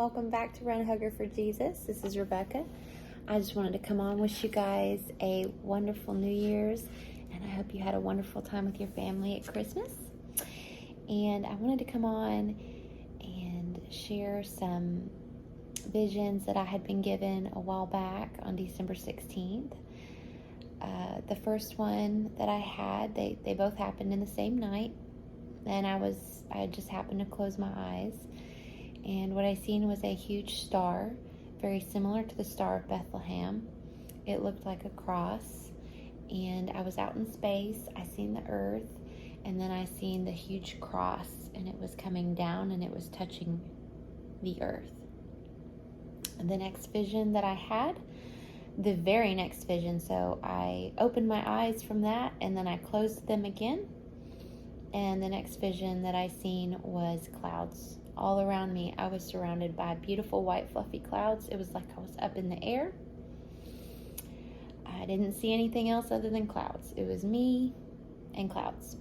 welcome back to Run Hugger for Jesus. This is Rebecca. I just wanted to come on, wish you guys a wonderful New Year's, and I hope you had a wonderful time with your family at Christmas. And I wanted to come on and share some visions that I had been given a while back on December 16th. The first one that I had, they both happened in the same night, and I just happened to close my eyes. And what I seen was a huge star, very similar to the Star of Bethlehem. It looked like a cross, and I was out in space. I seen the earth, and then I seen the huge cross, and it was coming down, and it was touching the earth. And the next vision that I had, the very next vision, so I opened my eyes from that, and then I closed them again, and the next vision that I seen was clouds. All around me, I was surrounded by beautiful white fluffy clouds. It was like I was up in the air. I didn't see anything else other than clouds. It was me and clouds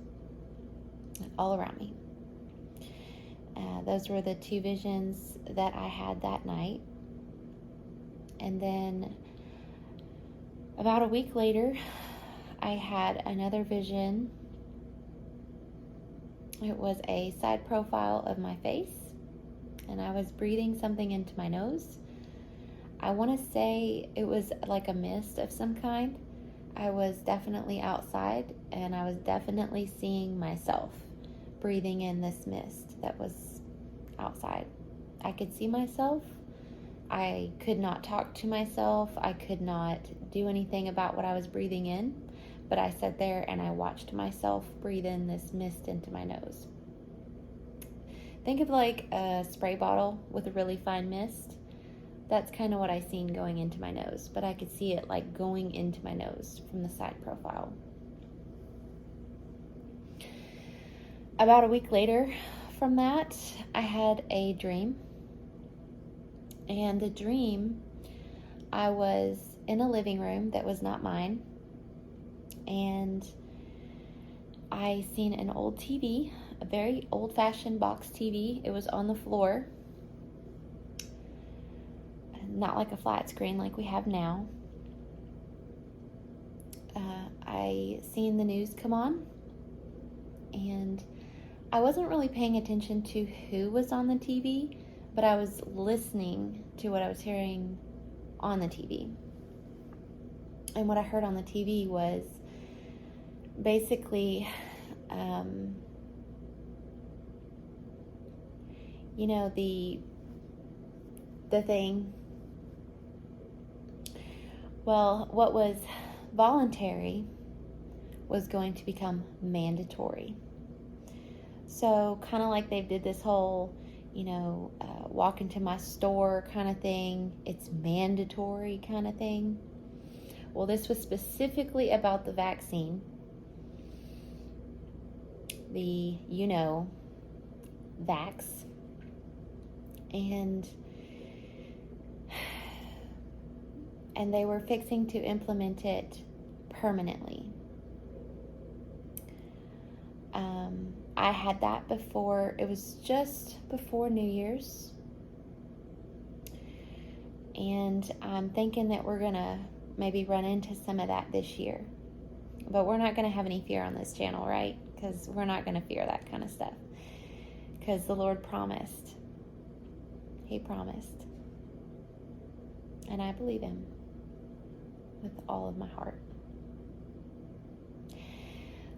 all around me. Those were the two visions that I had that night. And then about a week later, I had another vision. It was a side profile of my face, and I was breathing something into my nose. I want to say it was like a mist of some kind. I was definitely outside, and I was definitely seeing myself breathing in this mist that was outside. I could see myself. I could not talk to myself. I could not do anything about what I was breathing in, but I sat there and I watched myself breathe in this mist into my nose. Think of like a spray bottle with a really fine mist. That's kind of what I seen going into my nose, but I could see it like going into my nose from the side profile. About a week later from that, I had a dream. And the dream, I was in a living room that was not mine, and I seen an old TV, a very old-fashioned box TV. It was on the floor, not like a flat screen like we have now. I seen the news come on, and I wasn't really paying attention to who was on the TV, but I was listening to what I was hearing on the TV. And what I heard on the TV was basically, the thing. Well, what was voluntary was going to become mandatory. So kind of like they did this whole, walk into my store kind of thing. It's mandatory kind of thing. Well, this was specifically about the vaccine. The, vax. And they were fixing to implement it permanently. I had that before. It was just before New Year's. And I'm thinking that we're going to maybe run into some of that this year. But we're not going to have any fear on this channel, right? Because we're not going to fear that kind of stuff. Because the Lord promised. He promised. And I believe Him with all of my heart.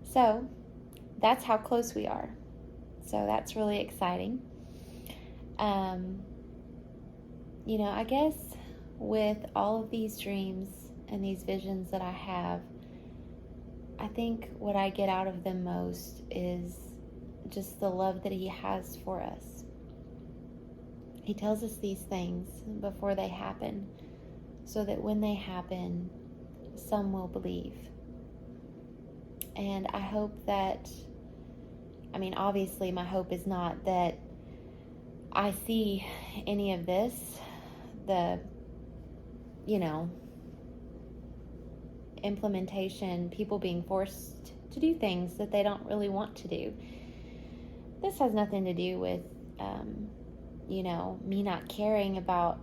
So, that's how close we are. So that's really exciting. I guess with all of these dreams and these visions that I have, I think what I get out of them most is just the love that He has for us. He tells us these things before they happen, so that when they happen, some will believe. And I hope that, obviously my hope is not that I see any of this, implementation, people being forced to do things that they don't really want to do. This has nothing to do with me not caring about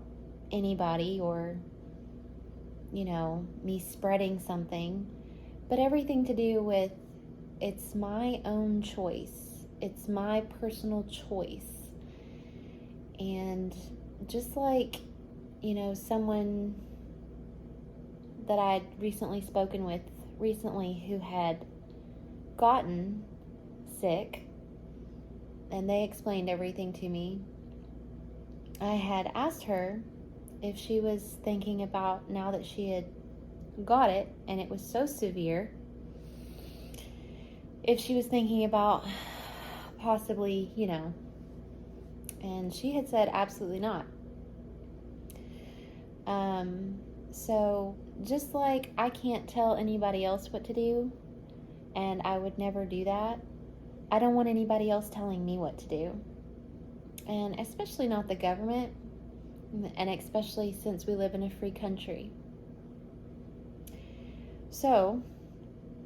anybody or, me spreading something, but everything to do with it's my own choice. It's my personal choice. And just like, someone that I'd recently spoken with who had gotten sick, and they explained everything to me. I had asked her if she was thinking about, now that she had got it and it was so severe, if she was thinking about possibly, and she had said absolutely not. So just like I can't tell anybody else what to do, and I would never do that, I don't want anybody else telling me what to do. And especially not the government, and especially since we live in a free country. So,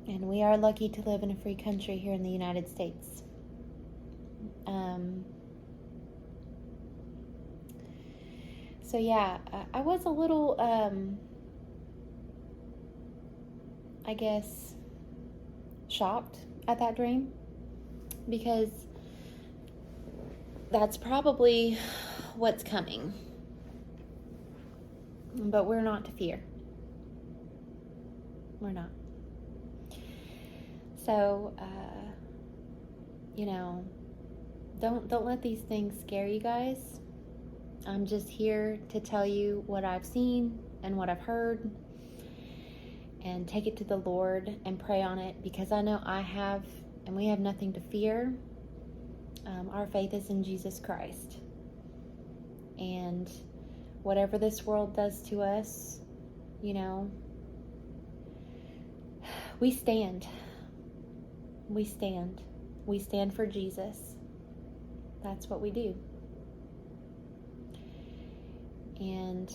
and we are lucky to live in a free country here in the United States. So yeah, I was a little, I guess, shocked at that dream, because that's probably what's coming. But we're not to fear. We're not. So, don't let these things scare you guys. I'm just here to tell you what I've seen and what I've heard, and take it to the Lord and pray on it, because I know I have, and we have nothing to fear. Our faith is in Jesus Christ. And whatever this world does to us, we stand. We stand. We stand for Jesus. That's what we do. And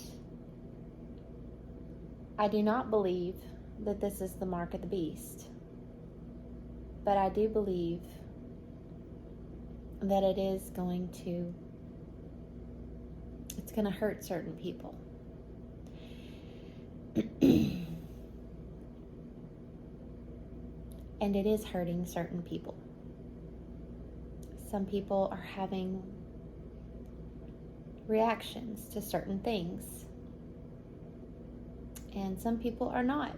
I do not believe that this is the mark of the beast. But I do believe that it's going to hurt certain people. And it is hurting certain people. Some people are having reactions to certain things, and some people are not.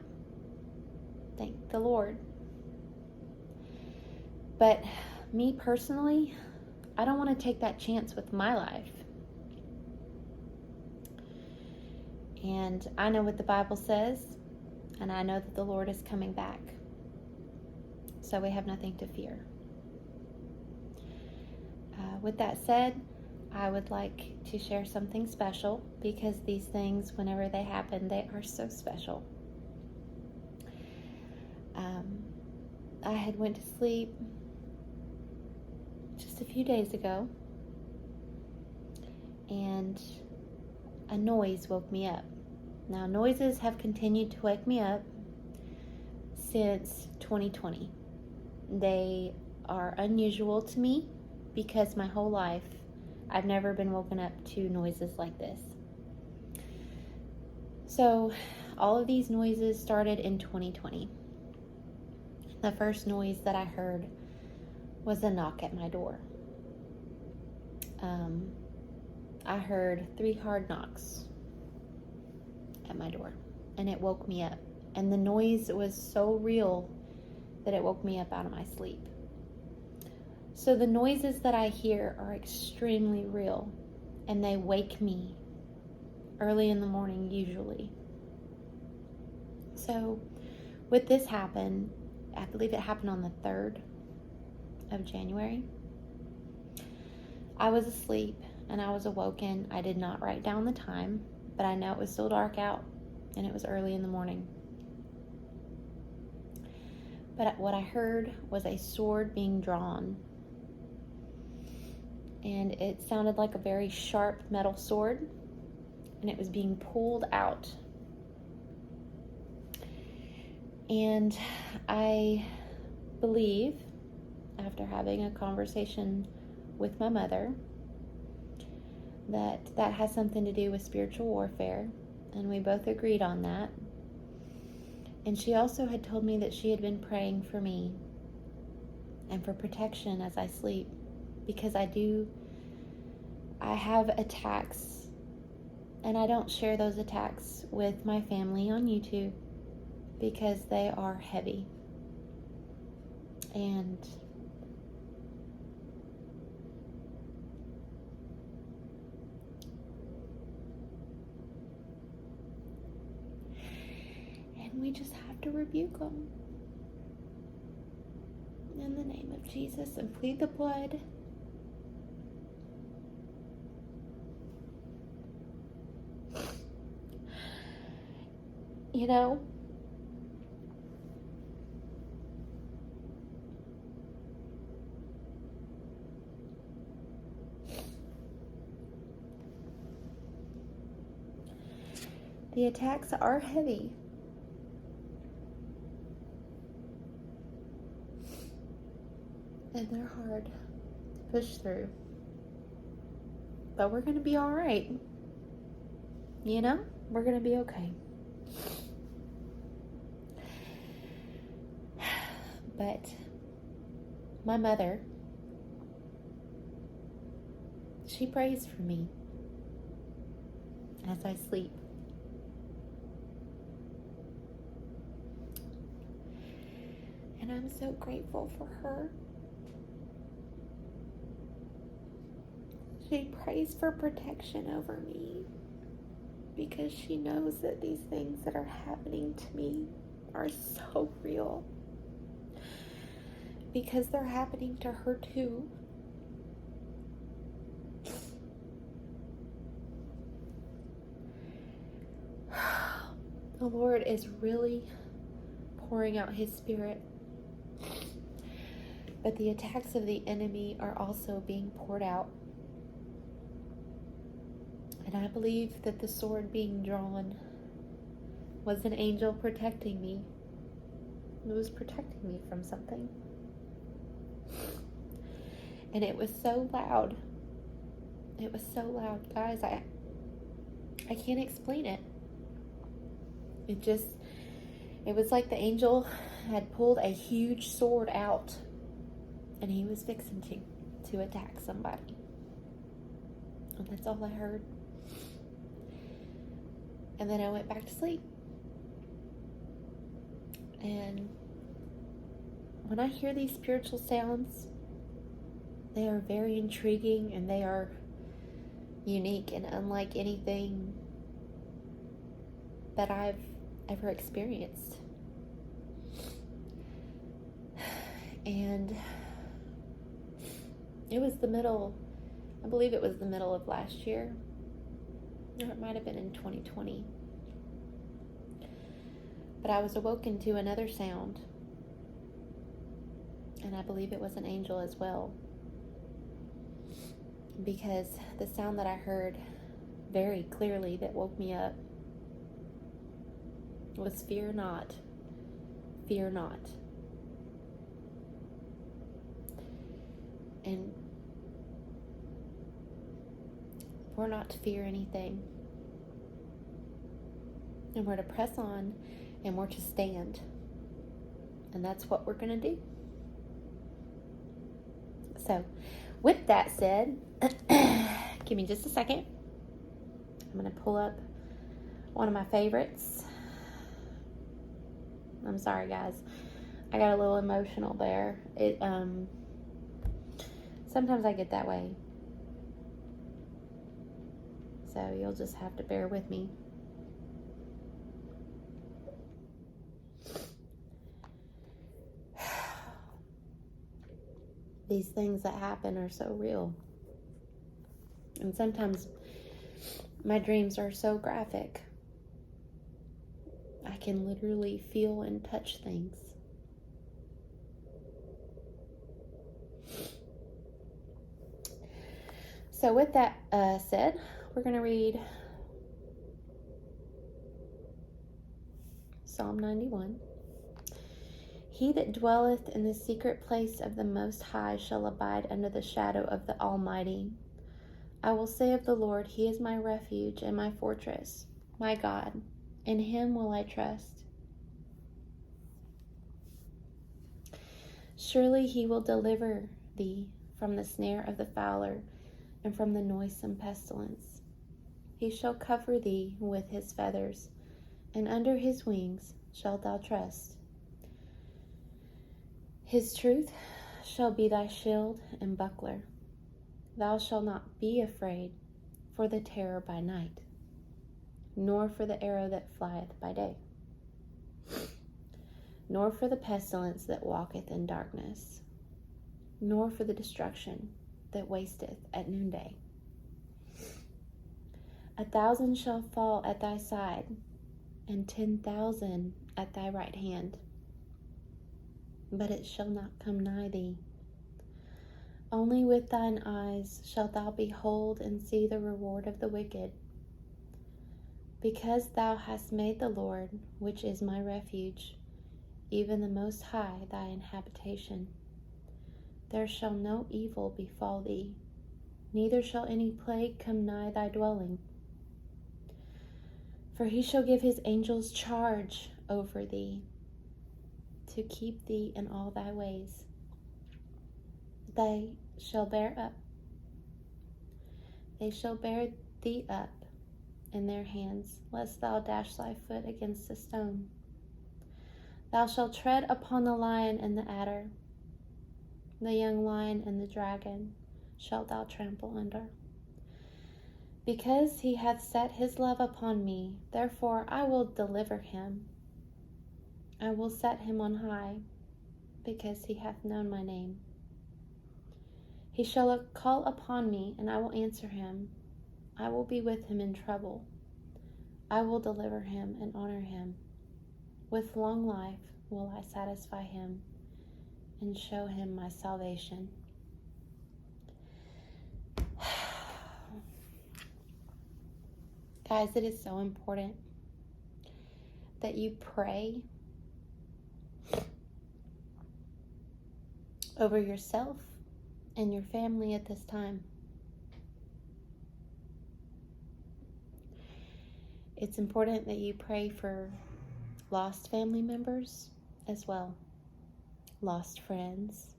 Thank the Lord. But me personally, I don't want to take that chance with my life. And I know what the Bible says, and I know that the Lord is coming back. So we have nothing to fear. With that said, I would like to share something special, because these things, whenever they happen, they are so special. I had went to sleep just a few days ago, and a noise woke me up. Now, noises have continued to wake me up since 2020. They are unusual to me, because my whole life I've never been woken up to noises like this. So all of these noises started in 2020. The first noise that I heard was a knock at my door. I heard 3 hard knocks at my door, and it woke me up. And the noise was so real that it woke me up out of my sleep. So the noises that I hear are extremely real, and they wake me early in the morning usually. So with this happen, I believe it happened on the 3rd of January. I was asleep and I was awoken. I did not write down the time, but I know it was still dark out and it was early in the morning. But what I heard was a sword being drawn. And it sounded like a very sharp metal sword, and it was being pulled out. And I believe, after having a conversation with my mother, that has something to do with spiritual warfare, and we both agreed on that. And she also had told me that she had been praying for me and for protection as I sleep, because I have attacks, and I don't share those attacks with my family on YouTube because they are heavy. And we just have to rebuke them in the name of Jesus and plead the blood. You know, the attacks are heavy. And they're hard to push through. But we're going to be all right. You know, we're going to be okay. But my mother, she prays for me as I sleep. And I'm so grateful for her. She prays for protection over me because she knows that these things that are happening to me are so real. Because they're happening to her too. The Lord is really pouring out His Spirit. But the attacks of the enemy are also being poured out. And I believe that the sword being drawn was an angel protecting me. It was protecting me from something. And it was so loud. It was so loud, guys. I can't explain it. It was like the angel had pulled a huge sword out and he was fixing to attack somebody. And that's all I heard. And then I went back to sleep. And when I hear these spiritual sounds, they are very intriguing and they are unique and unlike anything that I've ever experienced. And it was I believe it was the middle of last year, or it might have been in 2020. But I was awoken to another sound, and I believe it was an angel as well, because the sound that I heard very clearly that woke me up was fear not, fear not. And we're not to fear anything. And we're to press on and we're to stand. And that's what we're going to do. So, with that said, give me just a second. I'm going to pull up one of my favorites. I'm sorry, guys. I got a little emotional there. Sometimes I get that way. So you'll just have to bear with me. These things that happen are so real. And sometimes my dreams are so graphic. I can literally feel and touch things. So with that said, we're going to read Psalm 91. He that dwelleth in the secret place of the Most High shall abide under the shadow of the Almighty. I will say of the Lord, He is my refuge and my fortress, my God. In Him will I trust. Surely He will deliver thee from the snare of the fowler and from the noisome pestilence. He shall cover thee with His feathers, and under His wings shalt thou trust. His truth shall be thy shield and buckler. Thou shalt not be afraid for the terror by night, nor for the arrow that flieth by day, nor for the pestilence that walketh in darkness, nor for the destruction that wasteth at noonday. 1,000 shall fall at thy side, and 10,000 at thy right hand, but it shall not come nigh thee. Only with thine eyes shalt thou behold and see the reward of the wicked. Because thou hast made the Lord, which is my refuge, even the Most High thy habitation, there shall no evil befall thee, neither shall any plague come nigh thy dwelling. For He shall give His angels charge over thee, to keep thee in all thy ways. They shall bear thee up in their hands, lest thou dash thy foot against a stone. Thou shalt tread upon the lion and the adder, the young lion and the dragon shalt thou trample under. Because He hath set His love upon me, therefore I will deliver him. I will set him on high, because he hath known my name. He shall call upon me, and I will answer him. I will be with him in trouble. I will deliver him and honor him. With long life will I satisfy him and show him my salvation. Guys, it is so important that you pray over yourself and your family at this time. It's important that you pray for lost family members as well, lost friends.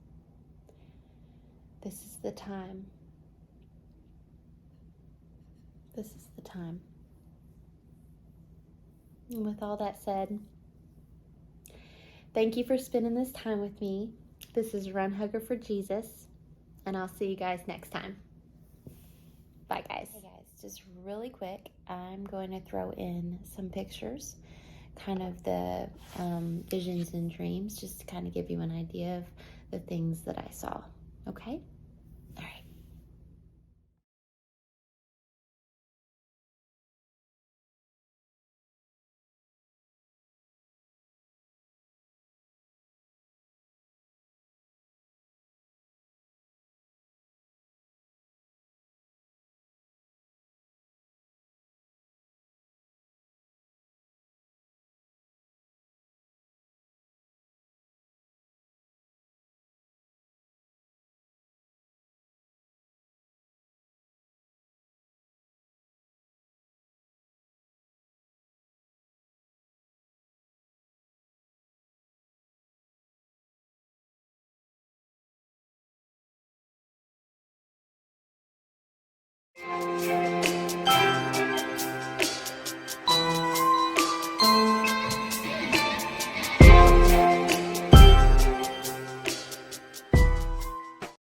This is the time. This is the time. And with all that said, thank you for spending this time with me. This is Run Hugger for Jesus, and I'll see you guys next time. Bye, guys. Hey, guys, just really quick, I'm going to throw in some pictures, kind of the visions and dreams, just to kind of give you an idea of the things that I saw. Okay? All right.